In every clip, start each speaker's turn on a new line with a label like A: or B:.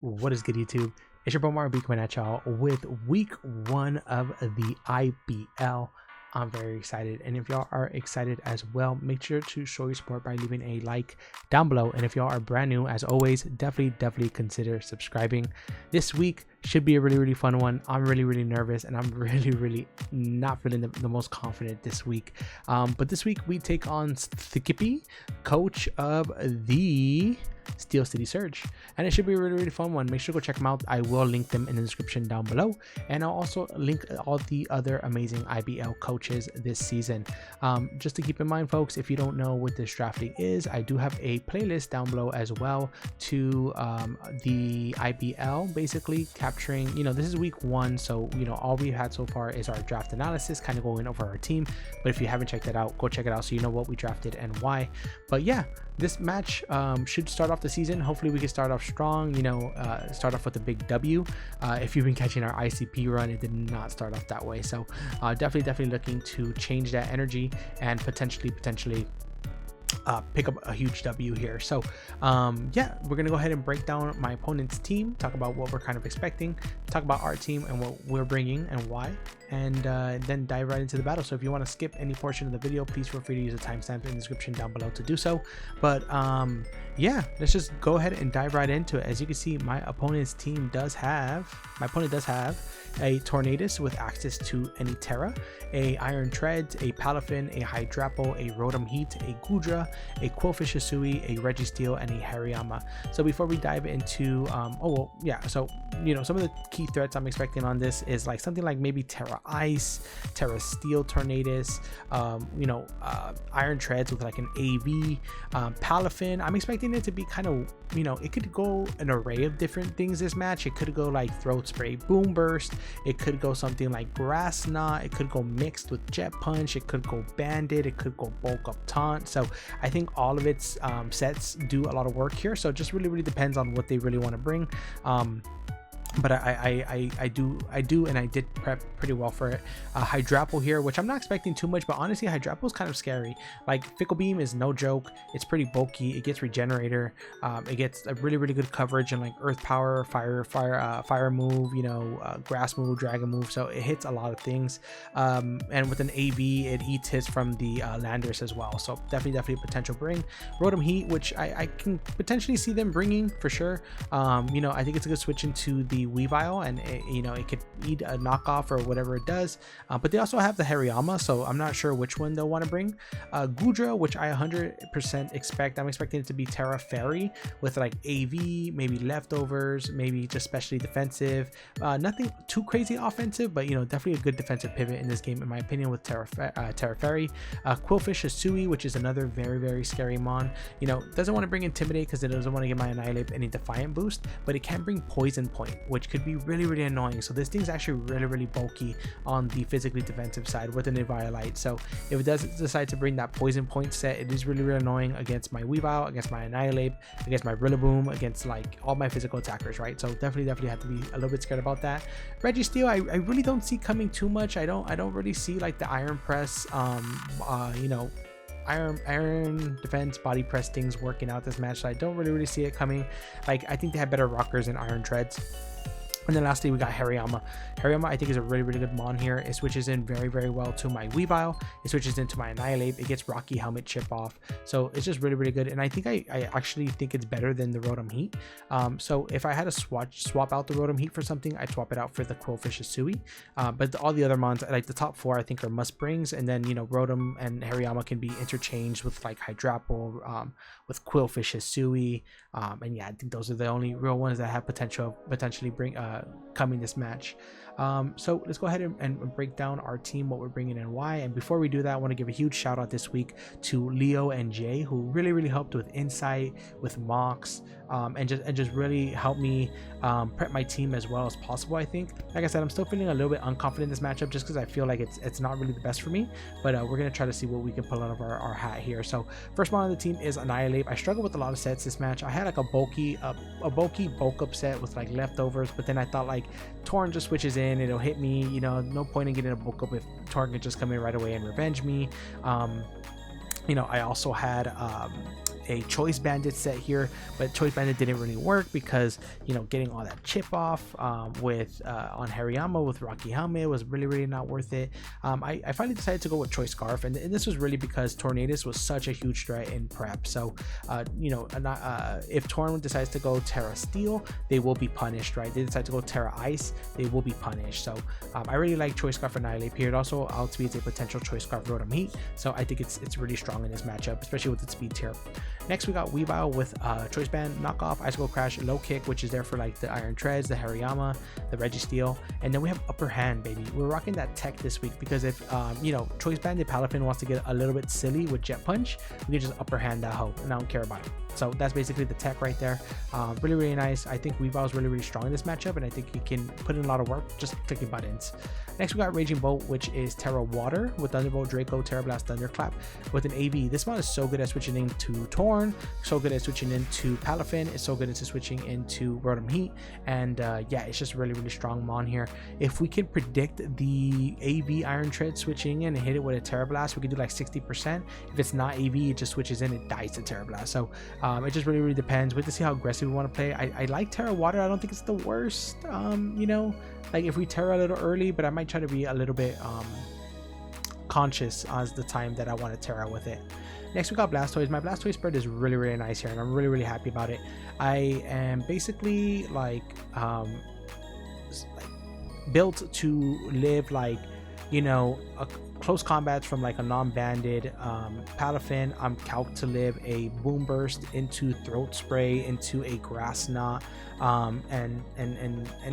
A: What is good, YouTube? It's your boy Mario coming at y'all with week 1 of the IBL. I'm very excited, and if y'all are excited as well, make sure to show your support by leaving a like down below. And if y'all are brand new, as always, definitely consider subscribing. This week should be a really fun one. I'm really nervous, and I'm really not feeling the most confident this week. But this week we take on Ibl, coach of the Steel City Surge, and it should be a really fun one. Make sure to go check them out. I will link them in the description down below, and I'll also link all the other amazing IBL coaches this season. Just to keep in mind, folks, if you don't know what this draft league is, I do have a playlist down below as well to the IBL, basically capturing, this is week 1, so all we've had so far is our draft analysis, kind of going over our team. But if you haven't checked that out, go check it out so you know what we drafted and why. But yeah, this match should start off the season. Hopefully we can start off strong, start off with a big W. If you've been catching our ICP run, it did not start off that way. So definitely looking to change that energy and potentially pick up a huge W here. So yeah, we're gonna go ahead and break down my opponent's team, talk about what we're kind of expecting, talk about our team and what we're bringing and why, and then dive right into the battle. So if you want to skip any portion of the video, please feel free to use a timestamp in the description down below to do so. But yeah, let's just go ahead and dive right into it. As you can see, my opponent does have a Tornadus with access to any Terra, a Iron Treads, a Palafin, a Hydrapple, a Rotom Heat, a Gudra, a Quillfish Hisui, a Registeel, and a Hariyama. So before we dive into so some of the key threats I'm expecting on this is like something like maybe Terra Ice, Terra Steel Tornadus, Iron Treads with like an AV, Palafin. I'm expecting it to be kind of, it could go an array of different things this match. It could go like Throat Spray Boom Burst, it could go something like Grass Knot, it could go mixed with Jet Punch, it could go Bandit, it could go Bulk Up Taunt. So I think all of its sets do a lot of work here, so it just really depends on what they really want to bring. But I do and I did prep pretty well for it. Hydrapple here, which I'm not expecting too much, but honestly Hydrapple is kind of scary. Like Fickle Beam is no joke. It's pretty bulky. It gets Regenerator. It gets a really good coverage and like Earth Power, fire move, Grass move, Dragon move. So it hits a lot of things. And with an AV, it eats hits from the Landorus as well. So definitely a potential bring. Rotom Heat, which I can potentially see them bringing for sure. I think it's a good switch into the Weavile, and it could eat a knockoff or whatever it does, but they also have the Hariyama, so I'm not sure which one they'll want to bring. Gudra, which I 100% expect. I'm expecting it to be Terra Fairy with like AV, maybe leftovers, maybe just specially defensive, nothing too crazy offensive, but definitely a good defensive pivot in this game in my opinion with Terra Fairy. Quillfish Hisui, which is another very scary mon. Doesn't want to bring Intimidate because it doesn't want to give my Annihilate any Defiant boost, but it can bring Poison Point, which could be really annoying. So this thing's actually really bulky on the physically defensive side with an Eviolite. So if it does decide to bring that Poison Point set, it is really annoying against my Weavile, against my Annihilate, against my Rillaboom, against like all my physical attackers, right? So definitely have to be a little bit scared about that. Registeel, I really don't see coming too much. I don't really see like the Iron Press, Iron Defense, Body Press things working out this match. So I don't really see it coming. Like I think they have better rockers than Iron Treads. And then lastly, we got Hariyama. Hariyama, I think, is a really good mon here. It switches in very well to my Weavile. It switches into my Annihilate. It gets Rocky Helmet chip off. So it's just really good. And I think I actually think it's better than the Rotom Heat. So if I had to swap out the Rotom Heat for something, I'd swap it out for the Quillfish Hisui. But all the other mons, like the top 4, I think are must brings. And then, Rotom and Hariyama can be interchanged with like Hydrapple, with Quillfish Hisui. And yeah, I think those are the only real ones that have potentially bring coming this match. So let's go ahead and break down our team, what we're bringing and why. And before we do that, I want to give a huge shout out this week to Leo and Jay, who really helped with insight, with mocks, and just really helped me prep my team as well as possible. I think, like I said, I'm still feeling a little bit unconfident in this matchup just because I feel like it's not really the best for me, but we're gonna try to see what we can pull out of our hat here. So first one on the team is Annihilate. I struggled with a lot of sets this match. I had like a bulky bulk up set with like leftovers, but then I thought like Torn just switches in, it'll hit me, no point in getting a bulk up if Torn can just come in right away and revenge me. I also had a Choice Bandit set here, but Choice Bandit didn't really work because, you know, getting all that chip off with on Hariyama with Rocky Helmet was really not worth it. I finally decided to go with Choice Scarf, and this was really because Tornadus was such a huge threat in prep. So you know, if Torn decides to go Terra Steel, they will be punished, right? They decide to go Terra Ice, they will be punished. So I really like Choice Scarf Annihilate here. It also outspeeds a potential Choice Scarf Rotom Heat, so I think it's really strong in this matchup, especially with its speed tier. Next we got Weavile with Choice Band, Knockoff, Icicle Crash, Low Kick, which is there for like the Iron Treads, the Hariyama, the Registeel, and then we have Upper Hand, baby. We're rocking that tech this week because if you know, Choice Bandit Palafin wants to get a little bit silly with Jet Punch, we can just Upper Hand that hoe, and I don't care about it. So that's basically the tech right there. Really nice. I think Weavile is really strong in this matchup, and I think he can put in a lot of work just clicking buttons. Next we got Raging Bolt, which is Terra Water with Thunderbolt, Draco, Terra Blast, Thunderclap with an AV. This mod is so good at switching into Torn, so good at switching into Palafin, it's so good at switching into Rotom Heat, and yeah, it's just really strong mon here. If we can predict the AV Iron Tread switching in and hit it with a Terra Blast, we can do like 60%. If it's not AV, it just switches in, it dies to Terra Blast. So it just really depends. Wait to see how aggressive we want to play. I like Terra Water. I don't think it's the worst. You know, like if we Terra a little early, but I might try to be a little bit conscious as the time that I want to Terra with it. Next we got Blastoise. My Blastoise spread is really nice here, and I'm really happy about it. I am basically like built to live like, you know, close combats from like a non-banded Palafin. I'm calced to live a Boom Burst into Throat Spray into a Grass Knot, and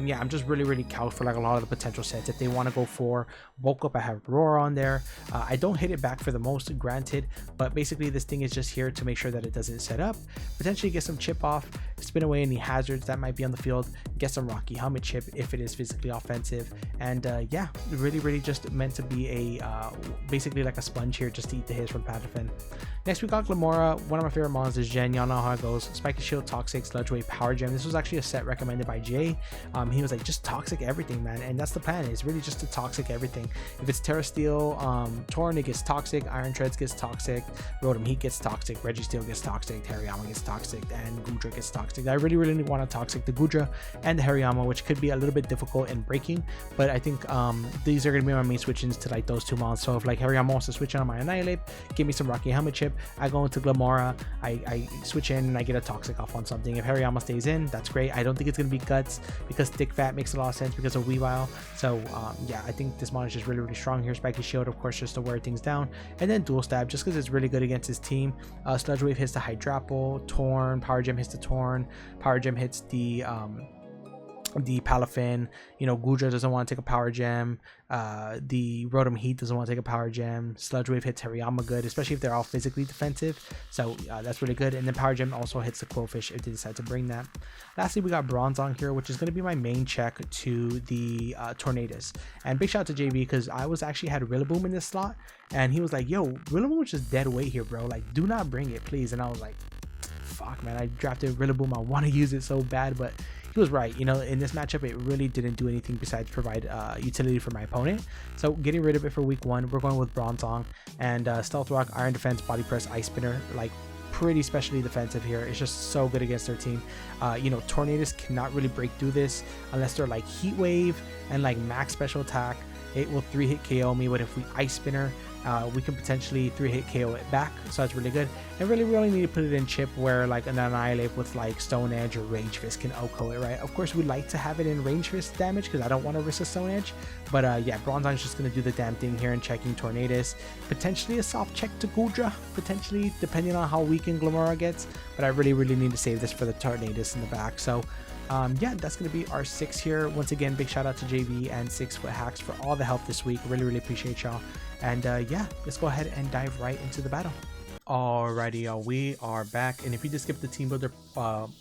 A: yeah, I'm just really calced for like a lot of the potential sets. If they want to go for Bulk Up, I have Roar on there. I don't hit it back for the most, granted, but basically this thing is just here to make sure that it doesn't set up, potentially get some chip off, spin away any hazards that might be on the field, get some Rocky Helmet chip if it is physically offensive, and yeah, really just meant to be a basically like a sponge here just to eat the hits from Palafin. Next we got Glamora. One of my favorite mons is Gen. Y'all know how it goes. Spiky Shield, Toxic, Sludge Wave, Power Gem. This was actually a set recommended by Jay. He was like, just Toxic everything, man, and that's the plan. It's really just to Toxic everything. If it's Terra Steel, Torn, it gets Toxic, Iron Treads gets Toxic, Rotom Heat gets Toxic, Registeel gets Toxic, Hariyama gets Toxic, and Goodra gets Toxic. I really want to Toxic the Goodra and the Hariyama, which could be a little bit difficult in breaking, but I think these are going to be my main switch-ins to like those two mons. So if like Hariyama wants to switch in on my Annihilate, give me some Rocky Helmet chip, I go into Glamora, I switch in and I get a Toxic off on something. If Hariyama stays in, that's great. I don't think it's going to be Guts because Thick Fat makes a lot of sense because of Weavile. So yeah, I think this mon is just really strong here. Spiky Shield, of course, just to wear things down, and then Dual Stab just because it's really good against his team. Sludge Wave hits the Hydrapple, Torn, Power Gem hits the Torn, Power Gem hits the Palafin, you know, Goodra doesn't want to take a Power Gem, the Rotom Heat doesn't want to take a Power Gem, Sludge Wave hits Hariyama good, especially if they're all physically defensive, so that's really good, and then Power Gem also hits the Quillfish if they decide to bring that. Lastly, we got Bronzong here, which is going to be my main check to the Tornadus, and big shout out to JB because I was actually had Rillaboom in this slot, and he was like, yo, Rillaboom is just dead weight here, bro, like do not bring it please, and I was like, fuck man, I drafted Rillaboom, I want to use it so bad, but he was right. You know, in this matchup it really didn't do anything besides provide utility for my opponent, so getting rid of it for week one, we're going with Bronzong, and Stealth Rock, Iron Defense, Body Press, Ice Spinner, like pretty specially defensive here. It's just so good against their team. You know, Tornadus cannot really break through this unless they're like Heat Wave and like max special attack. It will 3-hit KO me, but if we Ice Spinner, we can potentially 3-hit KO it back, so that's really good. And really we only need to put it in chip where like an Annihilate with like Stone Edge or Range Fist can OHKO it, right? Of course we like to have it in Range Fist damage because I don't want to risk a Stone Edge, but yeah, Bronzong is just going to do the damn thing here and checking Tornadus, potentially a soft check to Goodra, potentially, depending on how weak Glamora gets, but I really need to save this for the Tornadus in the back. So yeah, that's going to be our 6 here. Once again, big shout out to JV and 6 Foot Hacks for all the help this week. Really appreciate y'all. And yeah, let's go ahead and dive right into the battle. Alrighty, y'all, we are back, and if you just skipped the team builder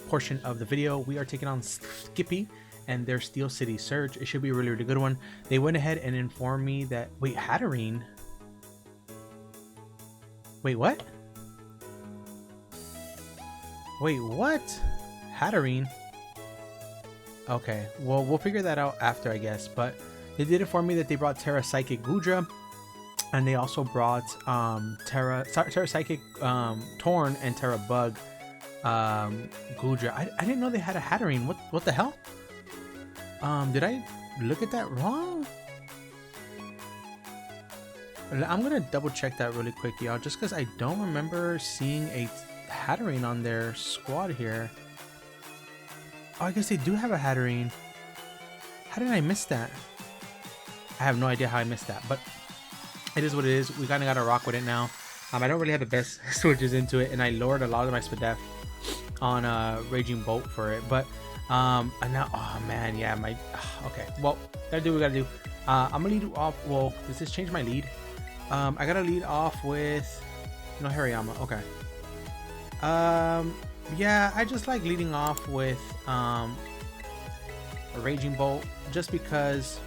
A: portion of the video, we are taking on Skippy and their Steel City Surge. It should be a really good one. They went ahead and informed me that, wait, Hatterene? Wait, what? Wait, what? Hatterene? Okay, well, we'll figure that out after, I guess, but they did inform me that they brought Terra Psychic Goodra, And they also brought Terra Psychic Torn and Terra Bug Gudra. I didn't know they had a Hatterene. What the hell? Did I look at that wrong? I'm gonna double check that really quick, y'all, just because I don't remember seeing a Hatterene on their squad here. Oh, I guess they do have a Hatterene. How did I miss that? I have no idea how I missed that, but it is what it is. We kind of got to rock with it now. I don't really have the best switches into it, and I lowered a lot of my Spadef on Raging Bolt for it. But and now, oh man, yeah, okay. Well, gotta do what we gotta do. I'm gonna lead off. Well, does this change my lead? I gotta lead off with Hariyama. Okay. Yeah, I just like leading off with a Raging Bolt just because.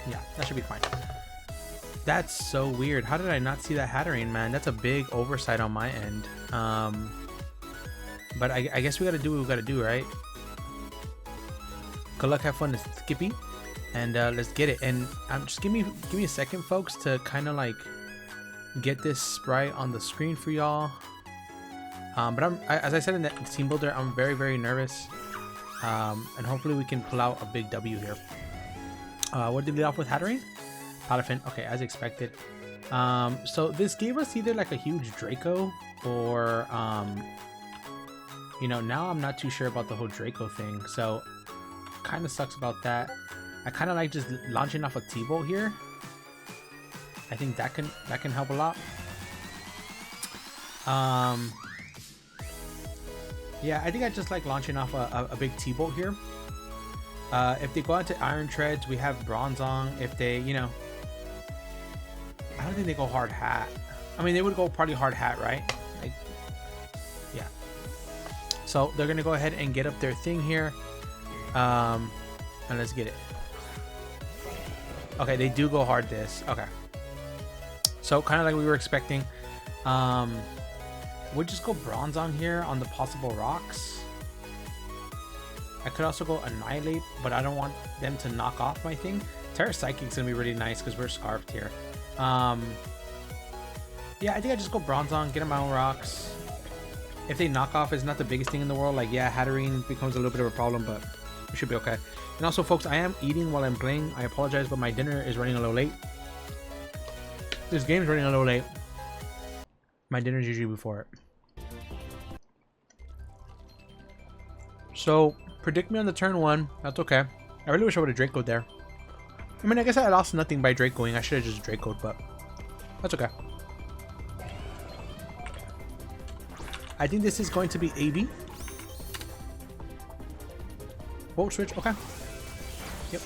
A: Yeah, that should be fine. That's so weird. How did I not see that Hatterene, man? That's a big oversight on my end. But I guess we gotta do what we gotta do, right? Good luck, have fun, Skippy, and let's get it. And just give me a second, folks, to kind of like get this sprite on the screen for y'all. But as I said in the team builder, I'm very, very nervous. And hopefully we can pull out a big W here. What did we lead off with? Hatterene? Palafin. Okay, as expected. So this gave us either like a huge Draco or now I'm not too sure about the whole Draco thing, so kind of sucks about that. I kind of like just launching off a T-Bolt here. I think that can help a lot. Yeah, I think I just like launching off a big T-Bolt here. If they go out to Iron Treads, we have Bronzong. If they, I don't think they go hard hat. I mean, they would go probably hard hat, right? Like, yeah. So they're gonna go ahead and get up their thing here, and let's get it. Okay, they do go hard this. Okay. So kind of like we were expecting. We'll just go Bronzong here on the possible rocks. I could also go Annihilate, but I don't want them to knock off my thing. Terra Psychic's gonna be really nice because we're scarfed here. Yeah, I think I just go Bronzong, get on my own rocks. If they knock off, it's not the biggest thing in the world. Like, yeah, Hatterene becomes a little bit of a problem, but we should be okay. And also, folks, I am eating while I'm playing. I apologize, but my dinner is running a little late. This game's running a little late. My dinner's usually before it. So, predict me on the turn 1. That's okay. I really wish I would have Dracoed there. I mean, I guess I lost nothing by Dracoing. I should have just Dracoed, but that's okay. I think this is going to be AB. Volt switch, okay. Yep.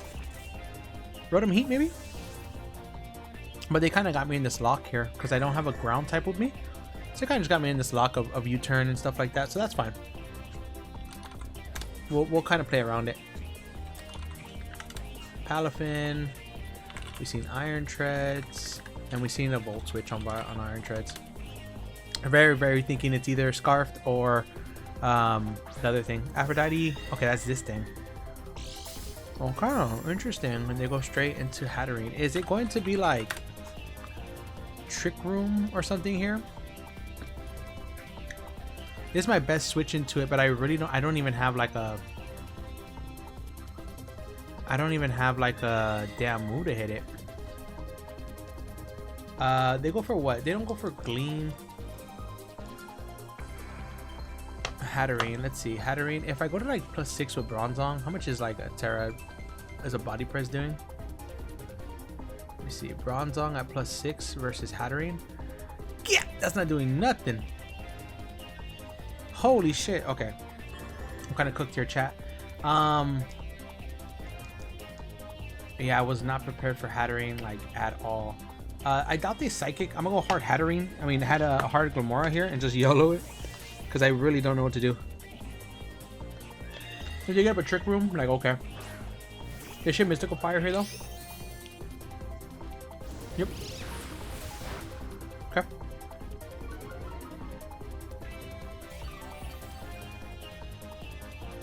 A: Rotom Heat, maybe? But they kind of got me in this lock here because I don't have a ground type with me. So they kind of just got me in this lock of U-turn and stuff like that. So that's fine. We'll kind of play around it. Palafin. We've seen Iron Treads. And we've seen a Volt Switch on Iron Treads. Very, very thinking it's either Scarfed or the other thing. Aphrodite. Okay, that's this thing. Okay, interesting. When they go straight into Hatterene. Is it going to be like Trick Room or something here? This is my best switch into it, but I really don't. I don't even have like a damn move to hit it. They go for what? They don't go for Gleam. Hatterene. Let's see. Hatterene. If I go to like +6 with Bronzong, how much is like a Terra as a body press doing? Let me see. Bronzong at +6 versus Hatterene. Yeah, that's not doing nothing. Holy shit. Okay. I'm kind of cooked here, chat. Yeah, I was not prepared for Hatterene like at all. I doubt they Psychic. I'm gonna go hard Hatterene. I mean, I had a hard Glamora here and just YOLO it because I really don't know what to do. Did you get up a Trick Room? Like, okay. They should Mystical Fire here though. Yep. Okay.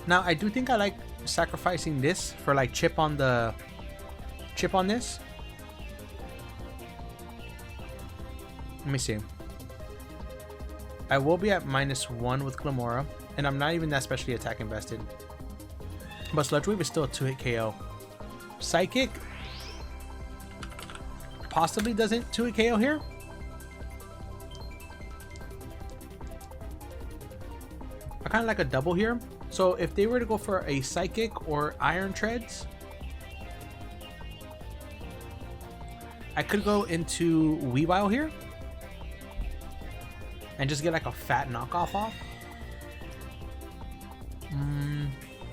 A: Now I do think I like sacrificing this for like chip on the chip on this. Let me see. I will be at -1 with Glamora, and I'm not even that specially attack invested. But Sludge Wave is still a 2-hit KO. Psychic possibly doesn't 2-hit KO here. I kind of like a double here. So if they were to go for a Psychic or Iron Treads, I could go into Weavile here and just get like a fat knockoff off.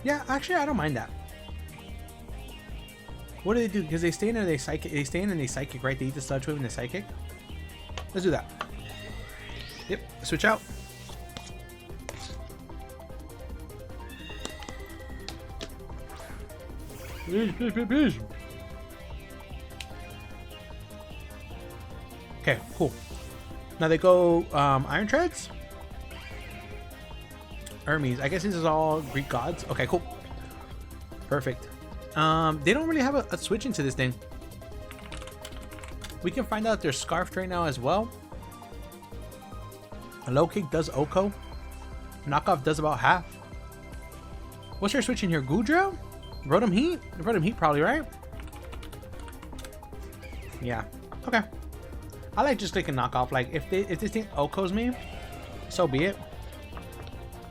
A: Yeah, actually, I don't mind that. What do they do? Because they stay in and they psychic. They stay in and they psychic, right? They eat the Sludge Wave and they psychic. Let's do that. Yep. Switch out. Please. Okay, cool. Now they go Iron Treads. Hermes. I guess this is all Greek gods. Okay, cool. Perfect. They don't really have a switch into this thing. We can find out they're scarfed right now as well. A low kick does Oko. Knockoff does about half. What's your switch in here? Goodra? Rotom Heat? Rotom Heat probably, right? Yeah. Okay. I like just clicking knockoff. Like if this thing Okos me, so be it.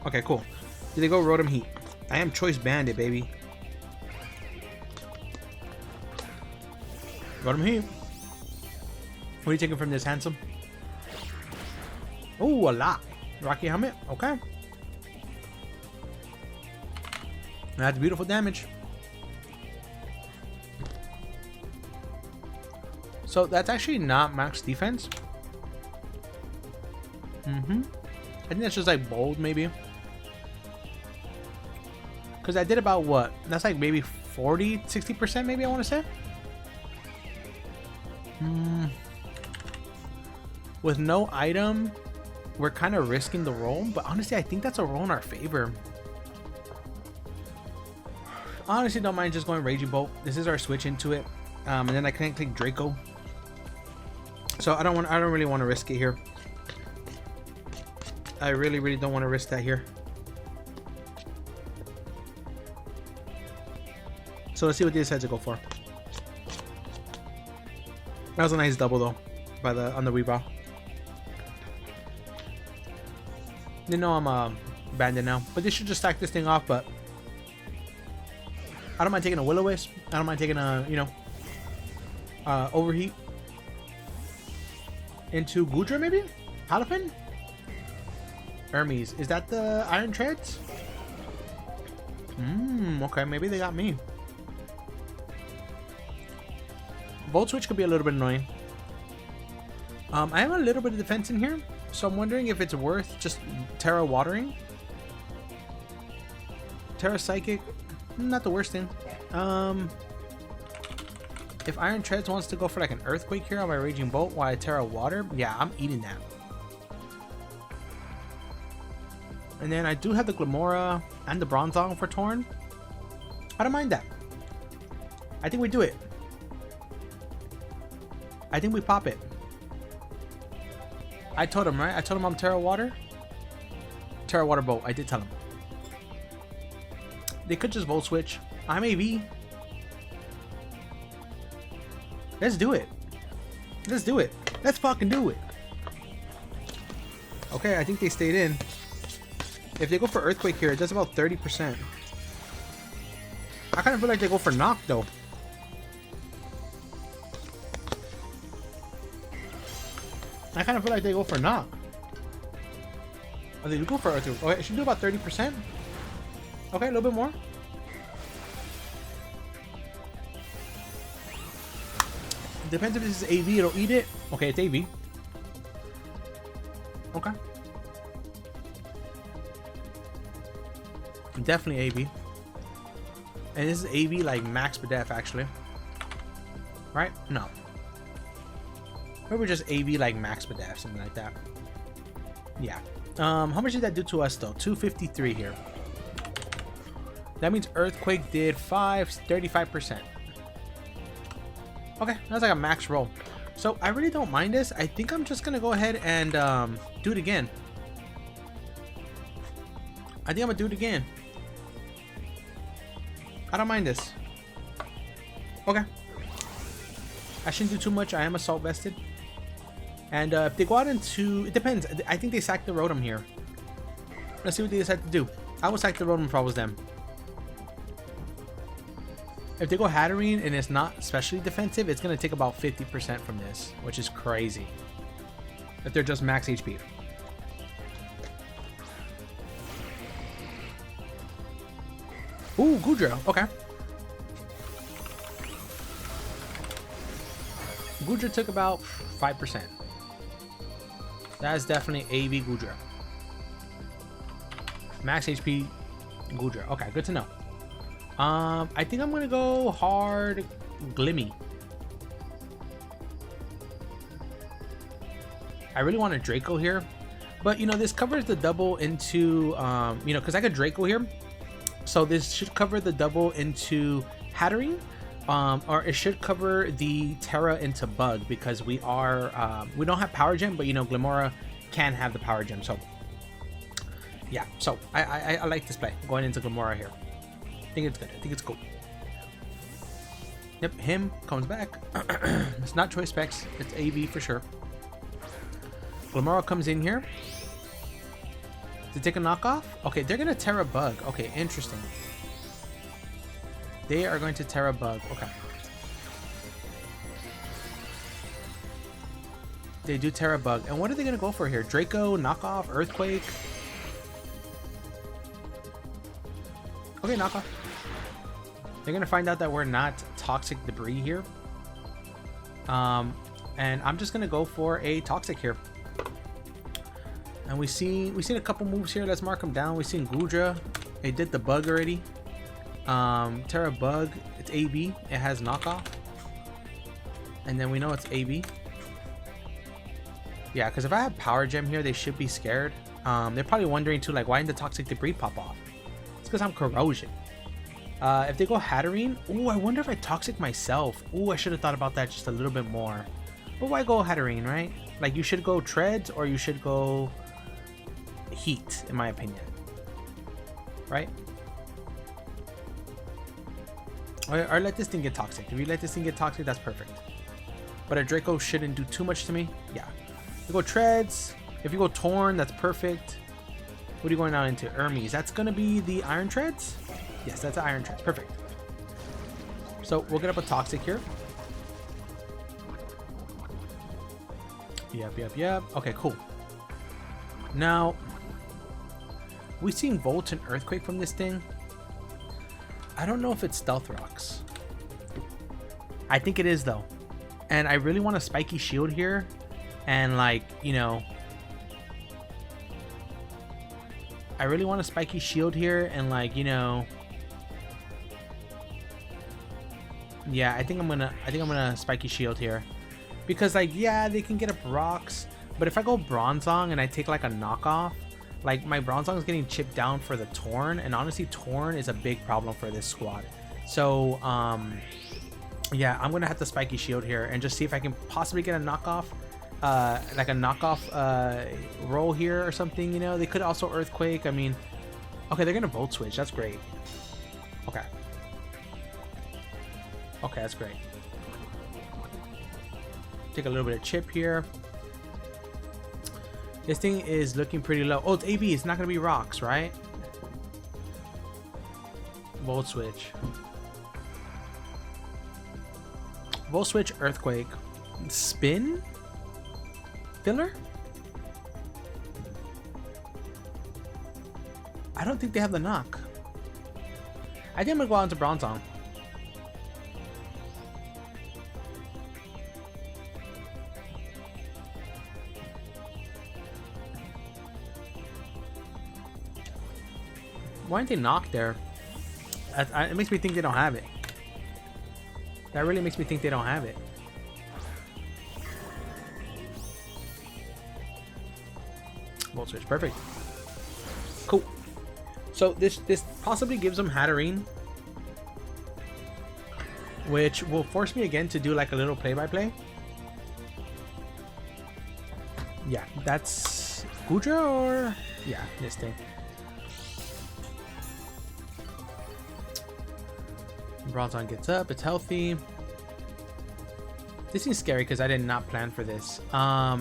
A: Okay, cool. Did they go Rotom Heat? I am Choice Bandit, baby. Rotom Heat. What are you taking from this, handsome? Oh, a lot. Rocky Helmet. Okay. That's beautiful damage. So that's actually not max defense. I think that's just like bold, maybe. Because I did about what? That's like maybe 40, 60% maybe, I want to say. With no item, we're kind of risking the roll. But honestly, I think that's a roll in our favor. Honestly, don't mind just going Raging Bolt. This is our switch into it. And then I can click Draco. So I don't really want to risk it here. I really don't want to risk that here. So let's see what they decide to go for. That was a nice double though, on the Weavile. They know I'm banded now, but they should just stack this thing off. But I don't mind taking a Will-O-Wisp. I don't mind taking a Overheat into Goodra maybe? Palafin? Hermes. Is that the Iron Treads? Okay, maybe they got me. Volt Switch could be a little bit annoying. I have a little bit of defense in here, so I'm wondering if it's worth just Terra Watering. Terra Psychic, not the worst thing. If Iron Treads wants to go for like an Earthquake here on my Raging Bolt while I Terra Water, yeah, I'm eating that. And then I do have the Glamora and the Bronzong for Torn. I don't mind that. I think we do it. I think we pop it. I told him, right? I told him I'm Terra Water. Terra Water Bolt. I did tell him. They could just Volt Switch. I'm AV. Let's do it. Let's do it. Let's fucking do it. Okay, I think they stayed in. If they go for Earthquake here, it does about 30%. I kind of feel like they go for Knock though. I kind of feel like they go for Knock. Oh, they do go for Earthquake. Okay, it should do about 30%. Okay, a little bit more. Depends if this is AV, it'll eat it. Okay, it's AV. Okay. Definitely AV. And this is AV like max def actually. Right? No. Maybe just AV like max def, something like that. Yeah. How much did that do to us though? 253 here. That means Earthquake did 35%. Okay, that's like a max roll. So I really don't mind this. I think I'm just gonna go ahead and do it again. I think I'm gonna do it again. I don't mind this. Okay. I shouldn't do too much. I am assault vested. And if they go out into... It depends. I think they sack the Rotom here. Let's see what they decide to do. I would sack the Rotom if I was them. If they go Hatterene and it's not especially defensive, it's going to take about 50% from this, which is crazy. If they're just max HP. Ooh, Goodra. Okay. Goodra took about 5%. That is definitely AV Goodra. Max HP Goodra. Okay, good to know. I think I'm gonna go hard Glimmy. I really want a Draco here, but you know, this covers the double into you know, because I got Draco here, so this should cover the double into Hatterene, or it should cover the Terra into Bug, because we are we don't have Power Gem, but you know, Glimmora can have the Power Gem. So yeah, so I like this play going into Glimmora here. I think it's good. I think it's cool. Yep, him comes back. It's not choice specs, it's AV for sure. Glimmora comes in here to take a knockoff. Okay, they're gonna Terra Bug. Okay, interesting. They are going to Terra Bug. Okay. They do Terra Bug. And what are they gonna go for here? Draco, knockoff, Earthquake. Okay, knockoff. They're gonna find out that we're not Toxic Debris here. And I'm just gonna go for a Toxic here. And we've seen a couple moves here. Let's mark them down. We've seen Goodra. It did the Bug already. Terra Bug. It's AB. It has knockoff. And then we know it's AB. Yeah, because if I have Power Gem here, they should be scared. They're probably wondering too, like, why didn't the Toxic Debris pop off? It's because I'm Corrosion. If they go Hatterene, ooh, I wonder if I Toxic myself. Ooh, I should have thought about that just a little bit more. But why go Hatterene, right? Like, you should go Treads or you should go Heat, in my opinion. Right? Or let this thing get Toxic. If you let this thing get Toxic, that's perfect. But a Draco shouldn't do too much to me. Yeah. You go Treads. If you go Torn, that's perfect. What are you going out into? Hermes. That's going to be the Iron Treads? Yes, that's an Iron Treads. Perfect. So we'll get up a Toxic here. Yep. Okay, cool. Now, we've seen Volt and Earthquake from this thing. I don't know if it's Stealth Rocks. I think it is, though. And I really want a Spiky Shield here. And, like, you know, I really want a Spiky Shield here. And, like, you know, yeah, I think I'm gonna Spiky Shield here. Because, like, yeah, they can get up rocks. But if I go Bronzong and I take, like, a knockoff, like, my Bronzong is getting chipped down for the Torn. And honestly, Torn is a big problem for this squad. So, yeah, I'm going to have to Spiky Shield here and just see if I can possibly get a knockoff. Like a knockoff roll here or something, you know. They could also Earthquake. I mean, okay, they're going to Volt Switch. That's great. Okay. Okay, that's great. Take a little bit of chip here. This thing is looking pretty low. Oh, it's AB. It's not going to be rocks, right? Volt Switch. Volt Switch, Earthquake. Spin? Filler? I don't think they have the knock. I think I'm going to go out into Bronzong. Why didn't they knock there? It makes me think they don't have it. That really makes me think they don't have it. Volt Switch, perfect. Cool. So this possibly gives them Hatterene. which will force me again to do like a little play-by-play. Yeah, that's Gudra or yeah, this thing. Bronzong gets up, it's healthy. This seems scary because I did not plan for this. I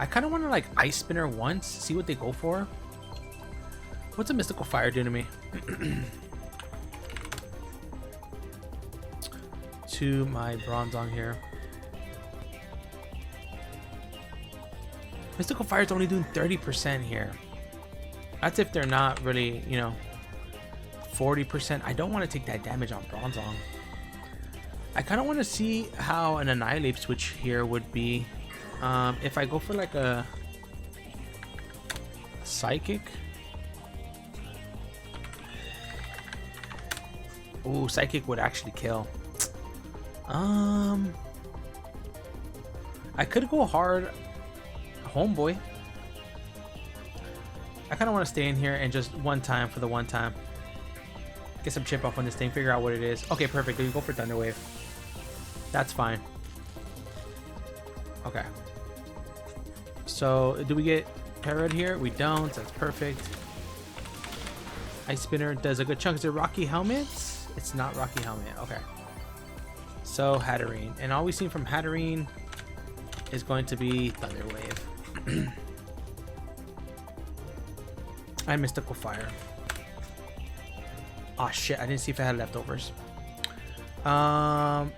A: kind of want to like Ice Spinner once, see what they go for. What's a Mystical Fire do to me? To my Bronzong here. Mystical Fire is only doing 30% here. That's if they're not really, you know, 40%. I don't want to take that damage on Bronzong. I kind of want to see how an Annihilate switch here would be. If I go for like a Psychic. Ooh, Psychic would actually kill. I could go hard Homeboy. I kind of want to stay in here and just one time for the one time. Get some chip off on this thing, figure out what it is. Okay, perfect. You go for Thunder Wave. That's fine. Okay. So, do we get Parrot here? We don't. That's perfect. Ice Spinner does a good chunk. Is it Rocky Helmet? It's not Rocky Helmet. Okay. So, Hatterene. And all we've seen from Hatterene is going to be Thunder Wave. I Mystical Fire. Oh shit, I didn't see if I had leftovers. But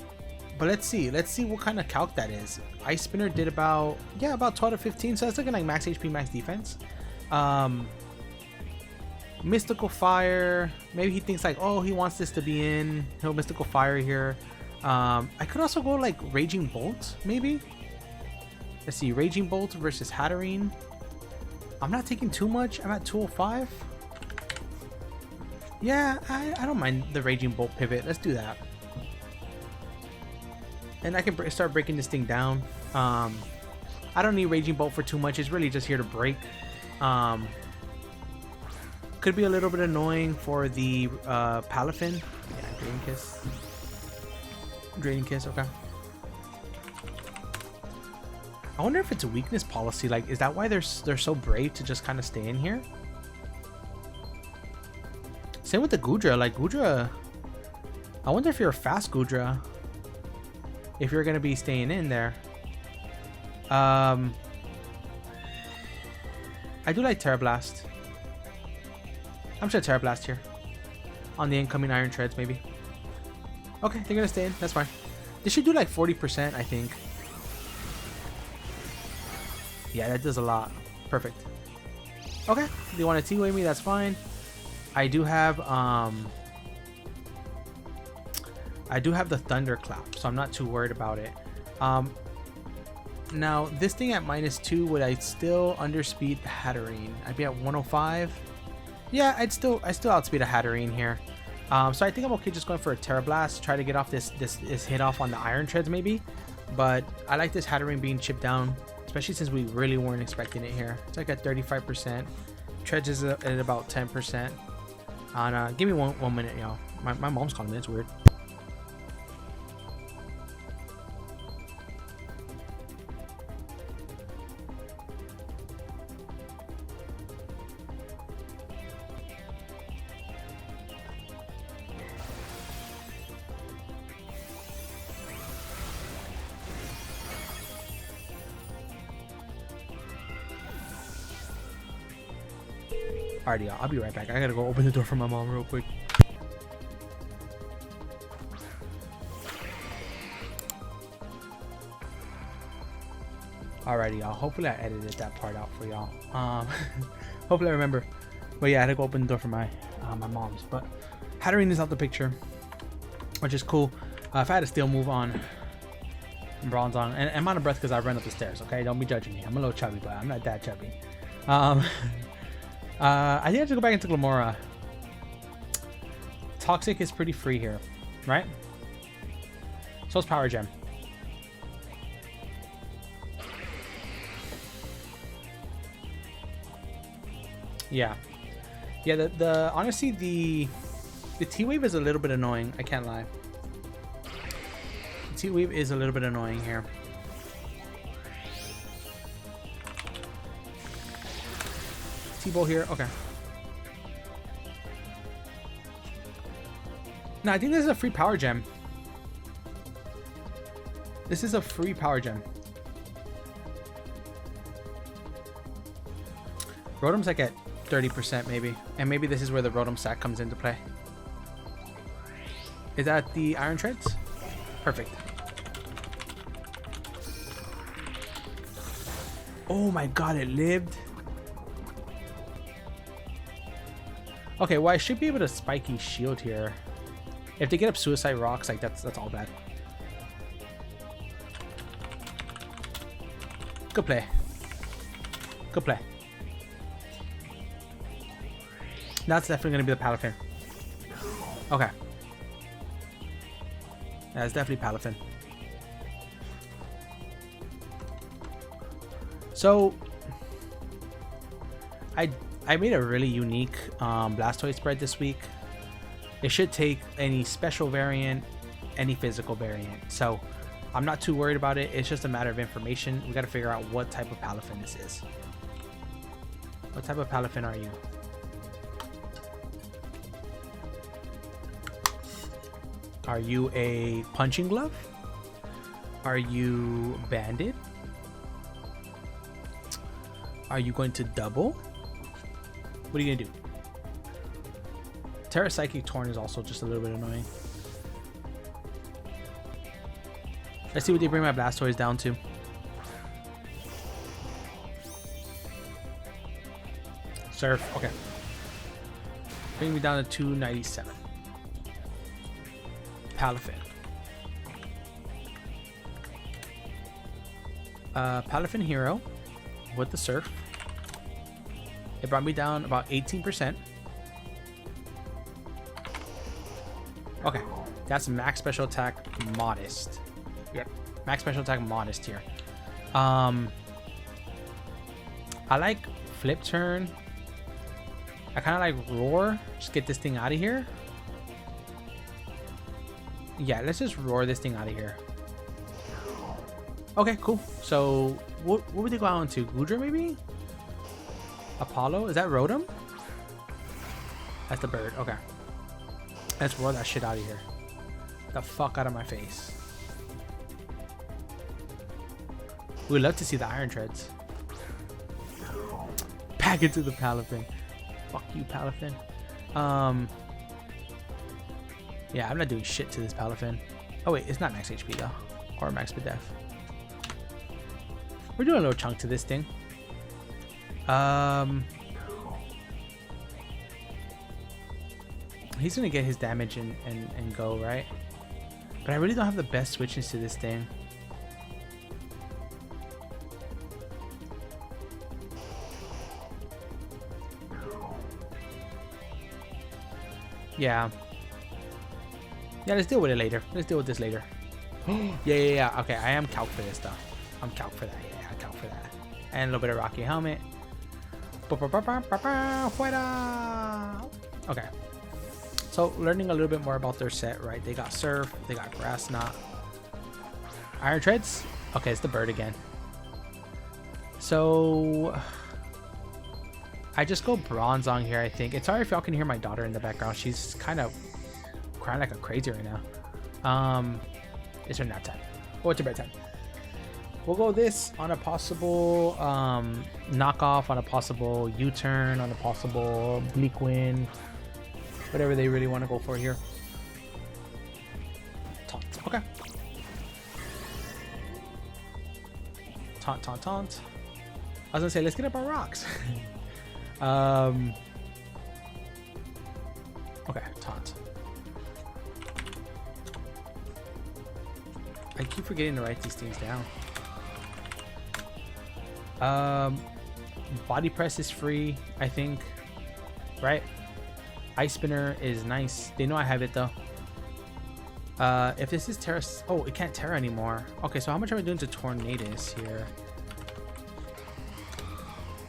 A: let's see what kind of calc that is. Ice Spinner did about 12 to 15, so that's looking like max HP, max defense. Mystical Fire, maybe he thinks like, oh, he wants this to be in. He'll Mystical Fire here. I could also go like Raging Bolt, maybe. Let's see, Raging Bolt versus Hatterene. I'm not taking too much. I'm at 205. Yeah, I don't mind the Raging Bolt pivot. Let's do that. And I can start breaking this thing down. I don't need Raging Bolt for too much. It's really just here to break. Could be a little bit annoying for the Palafin. Yeah, Draining Kiss. Draining Kiss, okay. I wonder if it's a weakness policy. Like, is that why they're so brave to just kind of stay in here? Same with the Gudra. Like, Gudra, I wonder if you're a fast Gudra, if you're going to be staying in there. I do like Terra Blast. I'm sure Terra Blast here. On the incoming Iron Treads, maybe. Okay, they're going to stay in. That's fine. They should do like 40%, I think. Yeah, that does a lot. Perfect. Okay, if you want to T-Wave me, that's fine. I do have the Thunderclap, so I'm not too worried about it. Now this thing at -2, would I still underspeed the Hatterene? I'd be at 105. Yeah, I still outspeed a Hatterene here. So I think I'm okay just going for a Terra Blast, try to get off this hit off on the Iron Treads maybe. But I like this Hatterene being chipped down, especially since we really weren't expecting it here. It's like at 35%. Treads is at about 10%. And give me one minute, y'all. My mom's calling me. It's weird. Alrighty, y'all. I'll be right back. I gotta go open the door for my mom real quick. Alrighty, y'all. Hopefully I edited that part out for y'all. Hopefully I remember. But yeah, I had to go open the door for my mom's. But Hatterene is out the picture, which is cool. If I had a steel move on Bronzong, and I'm out of breath because I ran up the stairs. Okay, don't be judging me. I'm a little chubby, but I'm not that chubby. I think I have to go back into Glamora. Toxic is pretty free here, right? So is Power Gem. Yeah. Yeah, honestly, the The T-Wave is a little bit annoying. I can't lie. The T-Wave is a little bit annoying here. T-Bow here. Okay. No, I think this is a free power gem. This is a free power gem. Rotom's like at 30% maybe. And maybe this is where the Rotom sack comes into play. Is that the Iron Treads? Perfect. Oh my god, it lived. Okay, well I should be able to spiky shield here. If they get up Suicide Rocks, like that's all bad. Good play. Good play. That's definitely gonna be the Palafin. Okay. That's definitely Palafin. So I made a really unique Blastoise spread this week. It should take any special variant, any physical variant. So I'm not too worried about it. It's just a matter of information. We got to figure out what type of Palafin this is. What type of Palafin are you? Are you a punching glove? Are you banded? Are you going to double? What are you gonna do? Terra Psychic Torn is also just a little bit annoying. Let's see what they bring my Blastoise down to. Surf, okay. Bring me down to 297. Palafin. Palafin Hero with the Surf. It brought me down about 18%. Okay, that's max special attack modest. Yep, max special attack modest here. I like Flip Turn. I kind of like Roar. Just get this thing out of here. Yeah, let's just roar this thing out of here. Okay, cool. So what would they go out into? Goodra maybe? Apollo? Is that Rotom? That's the bird. Okay. Let's roar that shit out of here. The fuck out of my face. We'd love to see the Iron Treads. Back into the Palafin. Fuck you, Palafin. Yeah, I'm not doing shit to this Palafin. Oh wait, it's not max HP though. Or max Def. We're doing a little chunk to this thing. He's gonna get his damage and go, right? But I really don't have the best switches to this thing. Yeah. Yeah, let's deal with it later. Let's deal with this later. Yeah. Okay, I am calc for this stuff. I'm calc for that. Yeah, I calc for that. And a little bit of Rocky Helmet. Okay. So, learning a little bit more about their set, right? They got Surf. They got Grass Knot. Iron Treads. Okay, it's the bird again. So, I just go Bronzong here, I think. It's sorry if y'all can hear my daughter in the background. She's kind of crying like a crazy right now. It's her nap time. Oh, it's her bedtime. We'll go this on a possible knockoff, on a possible U-turn, on a possible Bleak Wind. Whatever they really want to go for here. Taunt. Okay. Taunt. I was gonna say, let's get up our rocks. Okay, taunt. I keep forgetting to write these things down. Body Press is free, I think. Right? Ice Spinner is nice. They know I have it though. If this is Terra... Oh, it can't Terra anymore. Okay, so how much are we doing to Tornadus here?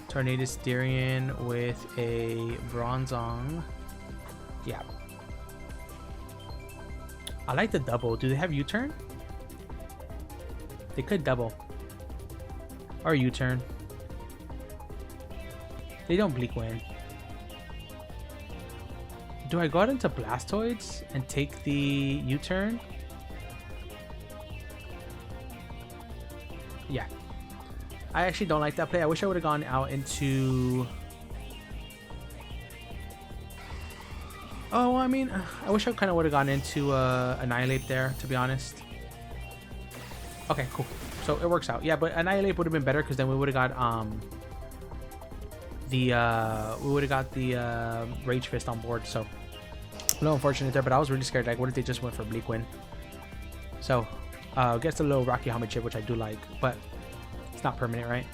A: Tornadus Styrian with a Bronzong. Yeah. I like the double. Do they have U-turn? They could double. Or U-turn. They don't Bleak Wind. Do I go out into Blastoids and take the U-turn? Yeah. I actually don't like that play. I wish I would have gone out into... Oh, I mean, I wish I kind of would have gone into Annihilate there, to be honest. Okay, cool. So it works out. Yeah, but Annihilate would have been better because then we would have got the Rage Fist on board. So a little unfortunate there, but I was really scared. Like, what if they just went for Bleak Wind? So gets a little Rocky Helmet chip, which I do like, but it's not permanent, right?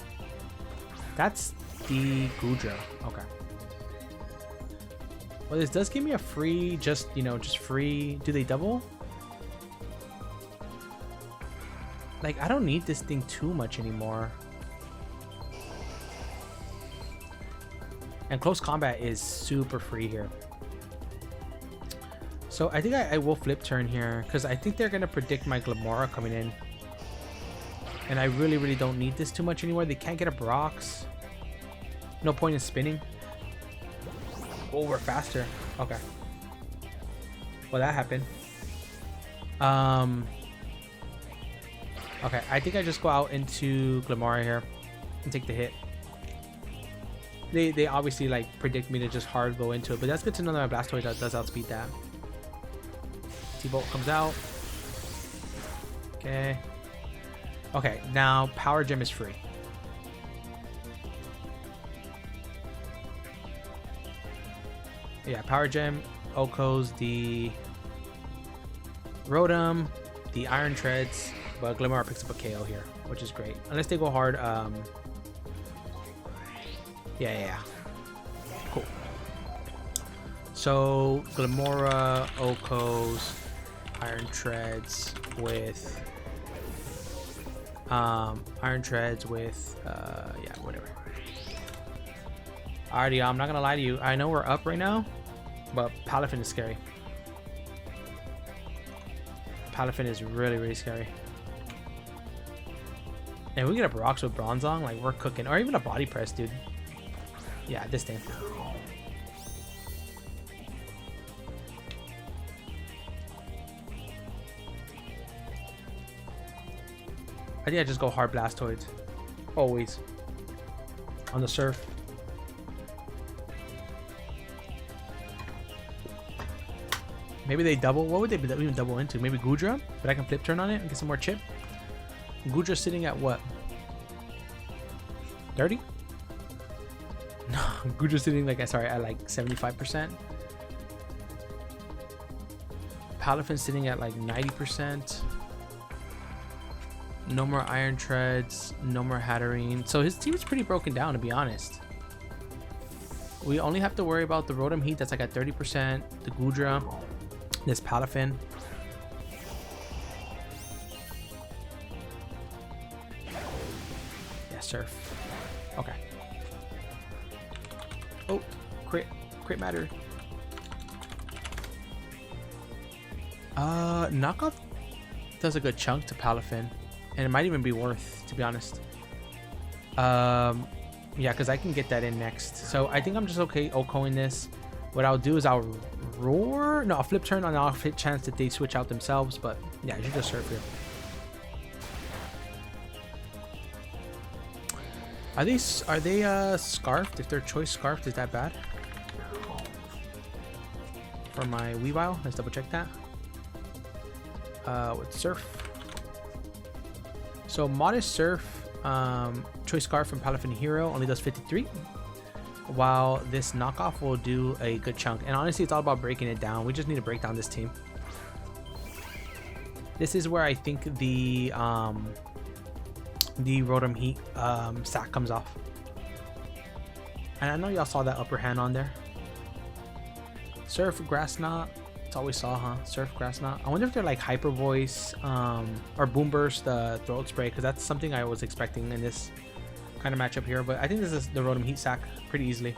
A: That's the Goodra. Okay. Well, this does give me a free, just free. Do they double? Like, I don't need this thing too much anymore. And close combat is super free here. So I think I will flip turn here because I think they're going to predict my Glimmora coming in. And I really, really don't need this too much anymore. They can't get a Brox. No point in spinning. Oh, we're faster. Okay. Well, that happened. Okay, I think I just go out into Glimmora here and take the hit. They obviously like predict me to just hard go into it, but that's good to know that my Blastoise does outspeed that. T-Bolt comes out. Okay. Okay, now Power Gem is free. Yeah, Power Gem, Oko's the Rotom, the Iron Treads, but Glimmora picks up a KO here, which is great. Unless they go hard, yeah. Cool. So Glimmora, Oko's, Iron Treads with yeah, whatever. Alrighty, I'm not gonna lie to you. I know we're up right now, but Palafin is scary. Palafin is really, really scary. And we get a Brox with Bronzong, like we're cooking. Or even a Body Press, dude. Yeah, this thing. I think I just go hard Blastoids. Always. On the Surf. Maybe they double. What would they even double into? Maybe Goodra? But I can flip turn on it and get some more chip. Goodra sitting at what? 30? No, Goodra's sitting like, sorry, at like 75%. Palafin sitting at like 90%. No more Iron Treads, no more Hatterene. So his team is pretty broken down, to be honest. We only have to worry about the Rotom Heat that's like at 30%, the Goodra, this Palafin. Yeah, Surf. Okay. Oh, crit matter. Knockoff does a good chunk to Palafin, and it might even be worth, to be honest. Yeah, because I can get that in next. So I think I'm just okay Okoing this. What I'll do is I'll roar. No, I'll flip turn on the off hit chance that they switch out themselves. But yeah, I should just Surf here. Are they scarfed? If they're choice scarfed, is that bad? For my Weavile, let's double check that. With Surf. So Modest Surf, choice scarf from Palafin Hero only does 53. While this knockoff will do a good chunk. And honestly, it's all about breaking it down. We just need to break down this team. This is where I think the Rotom Heat sack comes off. And I know y'all saw that upper hand on there. Surf, Grass Knot. It's all we saw, huh? Surf, Grass Knot. I wonder if they're like Hyper Voice or Boom Burst, Throat Spray, because that's something I was expecting in this kind of matchup here. But I think this is the Rotom Heat sack pretty easily.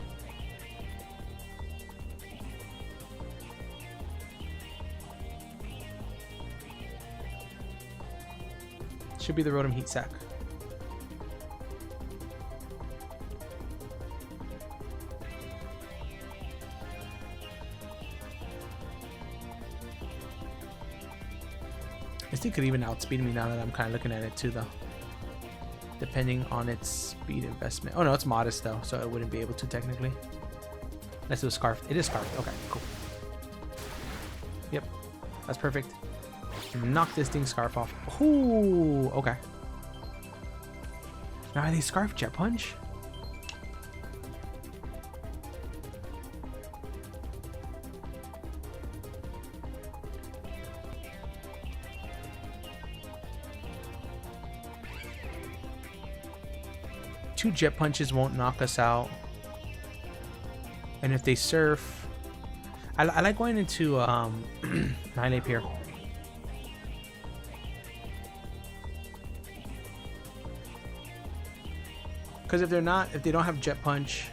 A: Should be the Rotom Heat Sack. This thing could even outspeed me now that I'm kind of looking at it too, though. Depending on its speed investment. Oh no, it's modest though, so it wouldn't be able to technically. Let's do a Scarf. It is Scarf. Okay, cool. Yep, that's perfect. Knock this thing Scarf off. Ooh, okay. Now are they Scarf Jet Punch? Two Jet Punches won't knock us out. And if they Surf, I like going into Annihilate here. Because if they don't have Jet Punch,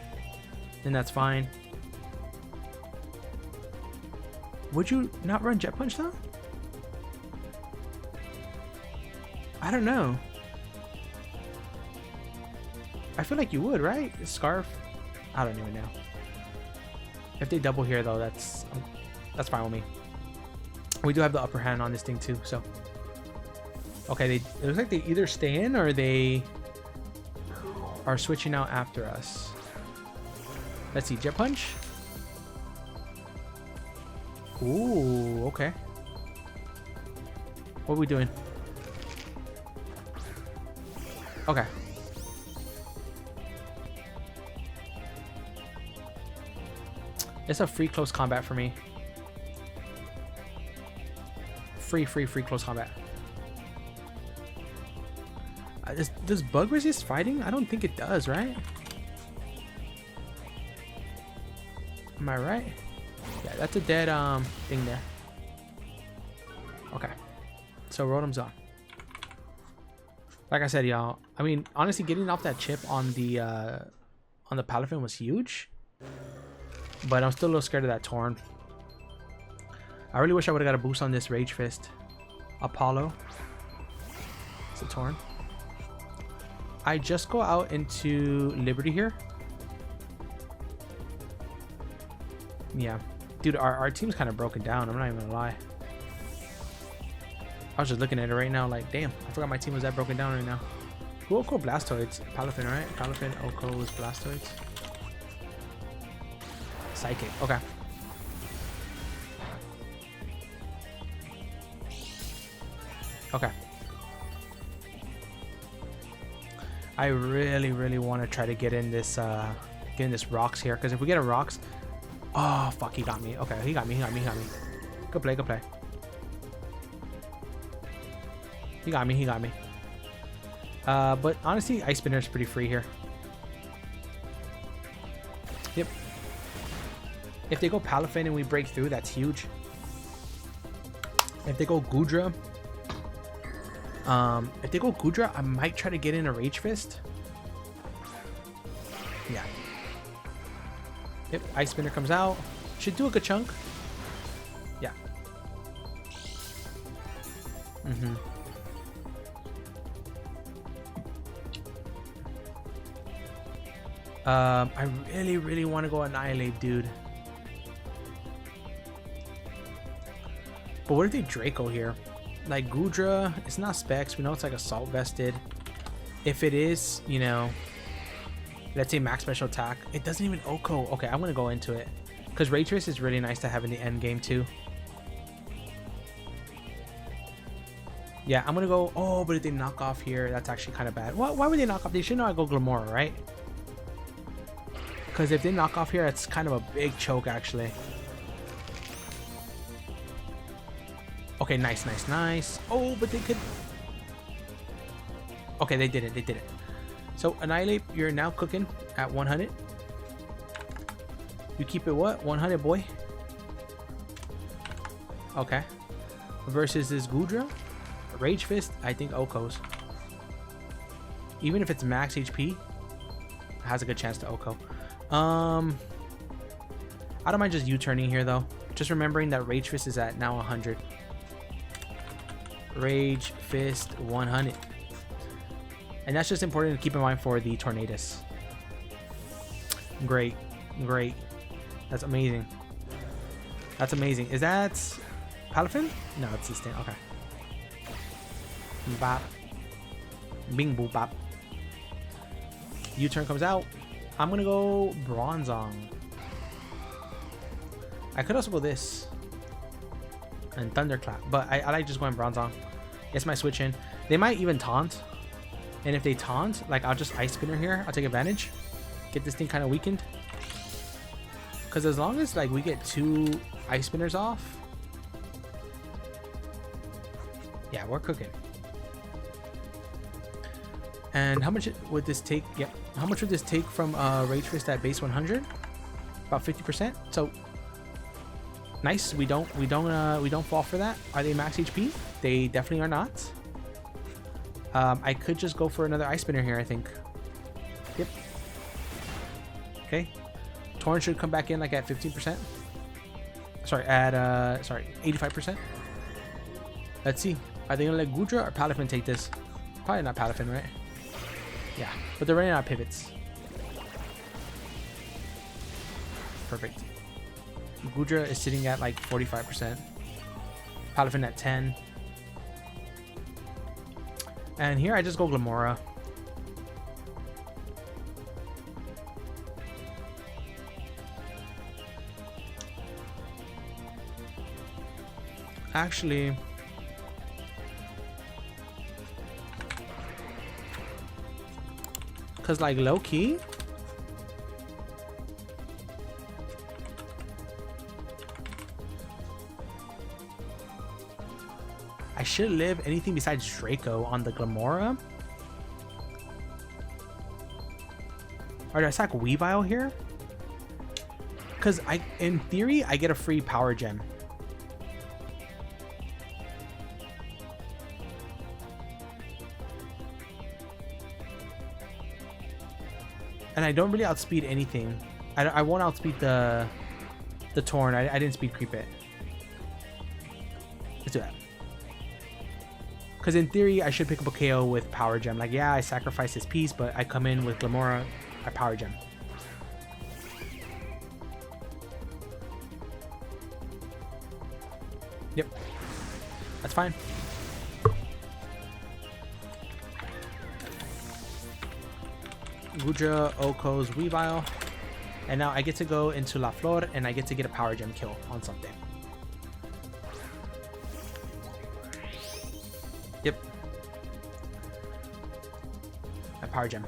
A: then that's fine. Would you not run Jet Punch though? I don't know. I feel like you would, right? Scarf? I don't even know. If they double here though, that's fine with me. We do have the upper hand on this thing too, so. Okay, it looks like they either stay in or they are switching out after us. Let's see, Jet Punch. Ooh, okay. What are we doing? Okay. It's a free close combat for me. Free close combat. Does Bug resist fighting? I don't think it does, right? Am I right? Yeah, that's a dead thing there. Okay. So Rotom's on. Like I said, y'all, I mean, honestly, getting off that chip on the Palafin was huge. But I'm still a little scared of that Torn. I really wish I would have got a boost on this Rage Fist. Apollo. It's a Torn. I just go out into Liberty here. Yeah. Dude, our team's kind of broken down. I'm not even gonna lie. I was just looking at it right now like, damn, I forgot my team was that broken down right now. Who Oko Blastoids? Palafin, right? Palafin, Oko is Blastoids. Psychic, okay. Okay. I really want to try to get in this rocks here, because if we get a rocks, oh fuck, he got me. Okay, he got me. Good play. He got me. But honestly, Ice Spinner is pretty free here. Yep. If they go Palafin and we break through, that's huge. If they go Goodra, I might try to get in a Rage Fist. Yeah. Yep, Ice Spinner comes out. Should do a good chunk. Yeah. I really want to go Annihilate, dude. But what if they Draco here? Like Goodra, it's not Specs. We know it's like Assault Vested. If it is, you know, let's say max special attack, it doesn't even Oko. Okay, I'm gonna go into it because Ray Trace is really nice to have in the end game too. Yeah, I'm gonna go. Oh, but if they knock off here, that's actually kind of bad. Why would they knock off? They should know I go Glamora, right? Because if they knock off here, it's kind of a big choke actually. Okay, nice. Oh, but they could. Okay, they did it. So Annihilate, you're now cooking at 100. You keep it what? 100, boy. Okay. Versus this Goodra, Rage Fist. I think Oko's. Even if it's max HP, has a good chance to Oko. I don't mind just U-turning here though. Just remembering that Rage Fist is at now 100. Rage Fist 100. And that's just important to keep in mind for the Tornadus. Great. Great. That's amazing. That's amazing. Is that Palafin? No, it's this thing. Okay. Bop. Bing boop bop. U-turn comes out. I'm gonna go Bronzong. I could also go this and Thunderclap, but I like just going Bronzong. It's my switch in. They might even taunt, and if they taunt, like I'll just Ice Spinner here. I'll take advantage. Get this thing kind of weakened. Because as long as like we get 2 Ice Spinners off, yeah, we're cooking. And how much would this take? Yeah, how much would this take from Rage Fist at base 100? About 50%. So nice. We don't fall for that. Are they max HP? They definitely are not. I could just go for another Ice Spinner here, I think. Yep. Okay. Torn should come back in like at 15%. Sorry, at 85%. Let's see. Are they gonna let Gudra or Palafin take this? Probably not Palafin, right? Yeah, but they're running out of pivots. Perfect. Gudra is sitting at like 45%. Palafin at 10. And here I just go Glamora. Actually, because like low key, I should live anything besides Draco on the Glamora. Or do I sack Weavile here? Because in theory, I get a free power gem. And I don't really outspeed anything. I won't outspeed the Torn. I didn't speed creep it. Let's do that. Because in theory, I should pick up a KO with Power Gem. Like, yeah, I sacrificed his piece, but I come in with Glamora, I Power Gem. Yep. That's fine. Gudra, Oko's Weavile. And now I get to go into La Flor and I get to get a Power Gem kill on something. Yep. A Power Gem.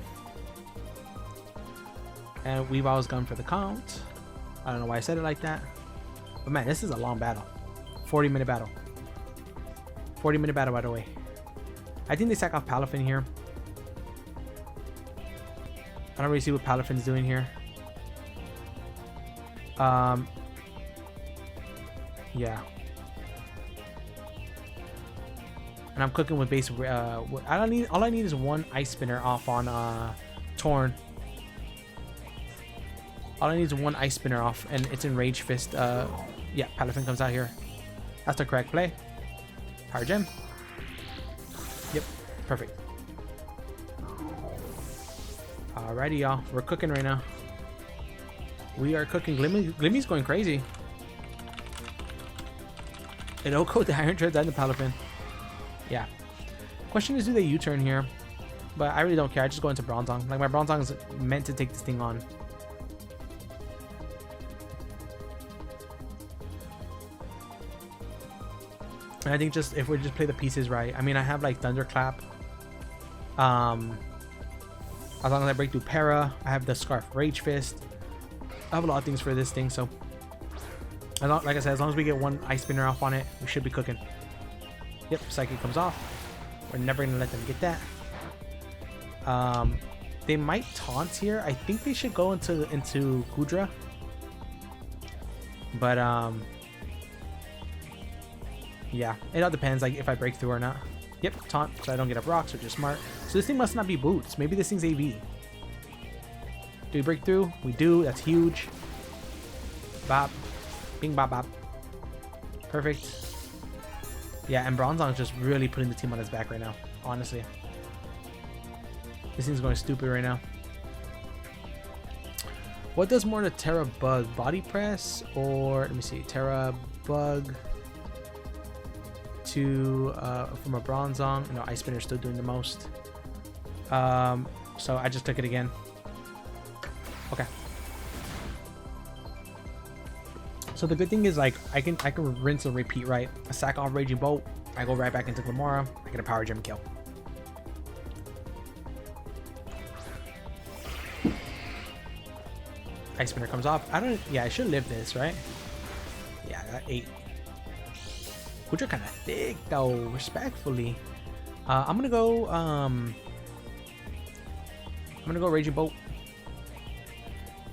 A: And Weavile's gone for the count. I don't know why I said it like that. But man, this is a long battle. 40-minute battle. 40-minute battle, by the way. I think they sack off Palafin here. I don't really see what Palafin's doing here. Yeah. And I'm cooking with base. I don't need. All I need is one Ice Spinner off on Torn. All I need is one Ice Spinner off, and it's in Rage Fist. Yeah, Palafin comes out here. That's the correct play. Power Gem. Yep, perfect. Alrighty, y'all. We're cooking right now. We are cooking. Glimmy's going crazy. And Oko, the Iron Treads, and the Palafin. Yeah. Question is, do they U-turn here? But I really don't care. I just go into Bronzong. Like, my Bronzong is meant to take this thing on. And I think just if we just play the pieces right. I mean, I have like Thunderclap. As long as I break through Para, I have the Scarf Rage Fist. I have a lot of things for this thing, so like I said, as long as we get one Ice Spinner off on it, we should be cooking. Yep, Psychic comes off. We're never gonna let them get that. They might taunt here. I think they should go into Gudra. But yeah, it all depends, like if I break through or not. Yep, taunt, so I don't get up rocks, which is smart. So this thing must not be boots. Maybe this thing's AV. Do we break through? We do. That's huge. Bop. Bing bop bop. Perfect. Yeah, and Bronzong is just really putting the team on his back right now, honestly. This thing's going stupid right now. What does more to Terra Bug? Body press or let me see, Terra Bug to from a Bronzong. No, Ice Spinner still doing the most. So I just took it again. Okay. So the good thing is like I can rinse and repeat, right? I sack off Raging Bolt, I go right back into Glamora, I get a Power Gem kill. Ice Spinner comes off. I should live this, right? Yeah, I got 8. Which are kind of thick though, respectfully. I'm gonna go Raging Bolt.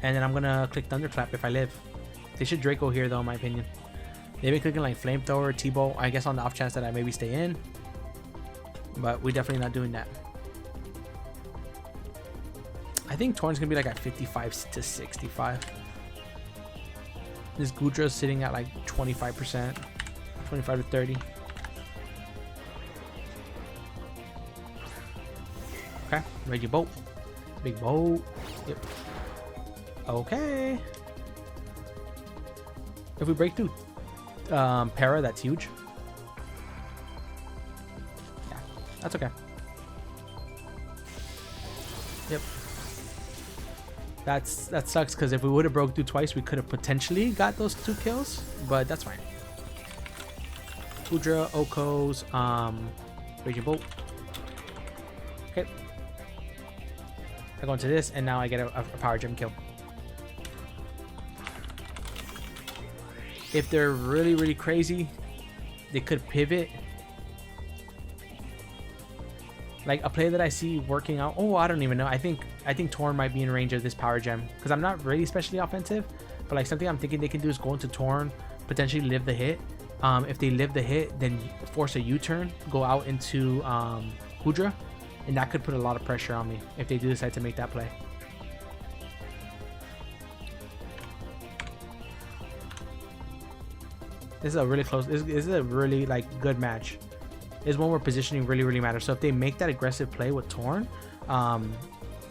A: And then I'm gonna click Thunderclap if I live. They should Draco here though, in my opinion. They've been clicking like Flamethrower, T-Bolt, I guess on the off chance that I maybe stay in. But we're definitely not doing that. I think Torn's gonna be like at 55 to 65. This Gudra's sitting at like 25%, 25 to 30. Okay, Raging Bolt, big bolt. Yep. Okay. If we break through Para, that's huge. Yeah, that's okay. Yep. That sucks because if we would have broke through twice, we could have potentially got those 2 kills, but that's fine. Udra, Okos, Raging Bolt. Okay. I go into this, and now I get a Power Gem kill. If they're really, really crazy, they could pivot. Like a play that I see working out. Oh, I don't even know. I think Torn might be in range of this Power Gem because I'm not really especially offensive, but like something I'm thinking they can do is go into Torn, potentially live the hit. If they live the hit, then force a U-turn, go out into Hudra, and that could put a lot of pressure on me if they do decide to make that play. This is a really close. This is a really like good match. Is one where positioning really, really matters. So if they make that aggressive play with Torn,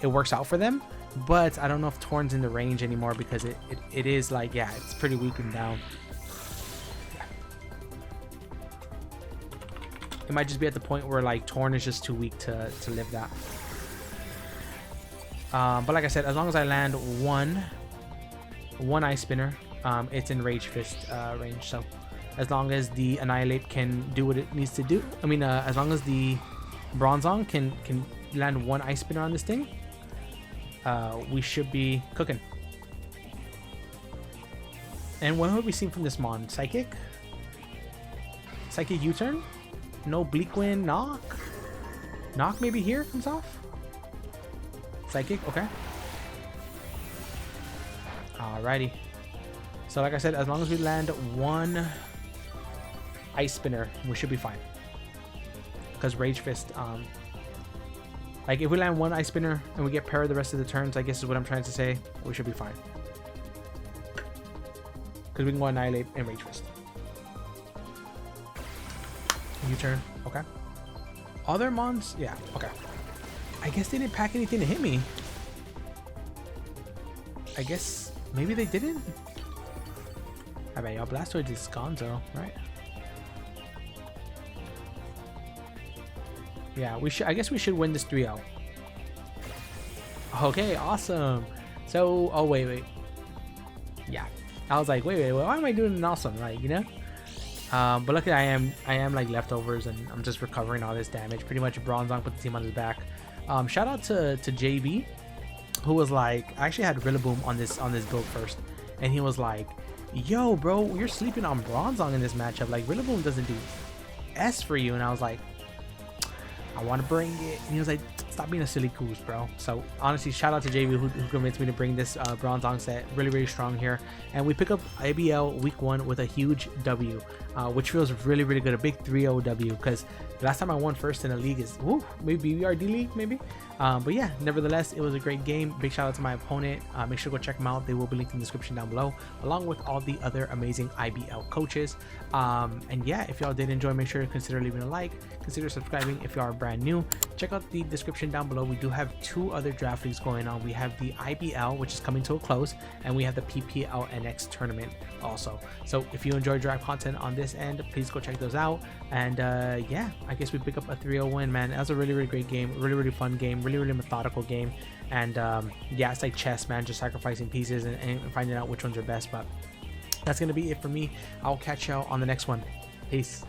A: it works out for them. But I don't know if Torn's in the range anymore because it is like, yeah, it's pretty weak and down. It might just be at the point where like Torn is just too weak to live that. But like I said, as long as I land one Ice Spinner, it's in Rage Fist range. So as long as the Annihilate can do what it needs to do, I mean, as long as the Bronzong can land 1 Ice Spinner on this thing, we should be cooking. And what have we seen from this Mon? Psychic U-turn? No Bleak Wind, Knock maybe here comes off. Psychic, okay. Alrighty. So like I said, as long as we land 1 Ice Spinner, we should be fine. Because Rage Fist, like if we land 1 Ice Spinner and we get Para the rest of the turns, I guess is what I'm trying to say, we should be fine. Because we can go Annihilate and Rage Fist. U-turn, okay. Other Mons, yeah, okay. I guess they didn't pack anything to hit me. I guess maybe they didn't. I bet y'all Blastoise is Gonzo, right? Yeah, we should. I guess we should win this 3-0. Okay, awesome. So, oh wait. Yeah, I was like, wait, why am I doing an awesome? Like, you know. But luckily I am like leftovers, and I'm just recovering all this damage. Pretty much Bronzong put the team on his back. Shout out to JB, who was like, I actually had Rillaboom on this build first, and he was like, yo bro, you're sleeping on Bronzong in this matchup, like Rillaboom doesn't do S for you. And I was like, I want to bring it, and he was like, stop being a silly goose, bro. So honestly, shout out to JB who convinced me to bring this Bronzong set. Really, really strong here, and we pick up IBL week 1 with a huge W, which feels really, really good. A big 3-0 W, because the last time I won first in a league is maybe BBRD league, maybe. But yeah, nevertheless, it was a great game. Big shout out to my opponent. Make sure to go check them out. They will be linked in the description down below, along with all the other amazing IBL coaches. And yeah, if y'all did enjoy, make sure to consider leaving a like, consider subscribing if you are brand new. Check out the description mentioned down below, we do have 2 other draft leagues going on. We have the IBL, which is coming to a close, and we have the PPL NX tournament also. So if you enjoy draft content on this end, please go check those out. And yeah, I guess we pick up a 3-0 win, man. That was a really great game, really fun game, really methodical game. And yeah, it's like chess, man, just sacrificing pieces and finding out which ones are best. But that's gonna be it for me. I'll catch y'all on the next one. Peace.